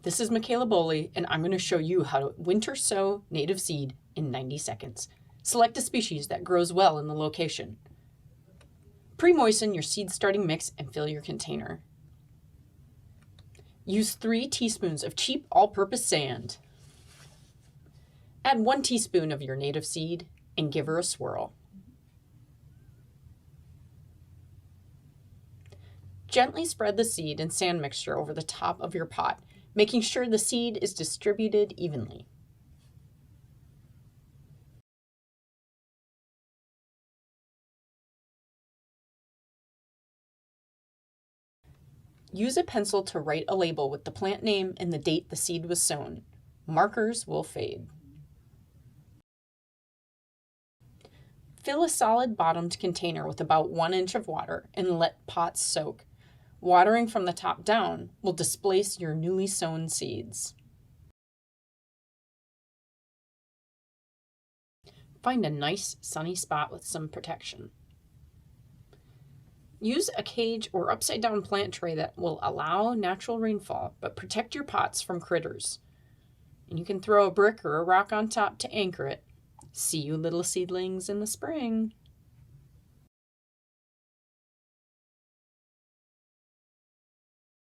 This is Michaela Boley, and I'm going to show you how to winter sow native seed in 90 seconds. Select a species that grows well in the location. Pre-moisten your seed starting mix and fill your container. Use 3 teaspoons of cheap all-purpose sand. Add 1 teaspoon of your native seed and give her a swirl. Gently spread the seed and sand mixture over the top of your pot, making sure the seed is distributed evenly. Use a pencil to write a label with the plant name and the date the seed was sown. Markers will fade. Fill a solid bottomed container with about 1 inch of water and let pots soak. Watering from the top down will displace your newly sown seeds. Find a nice sunny spot with some protection. Use a cage or upside-down plant tray that will allow natural rainfall, but protect your pots from critters. And you can throw a brick or a rock on top to anchor it. See you little seedlings in the spring.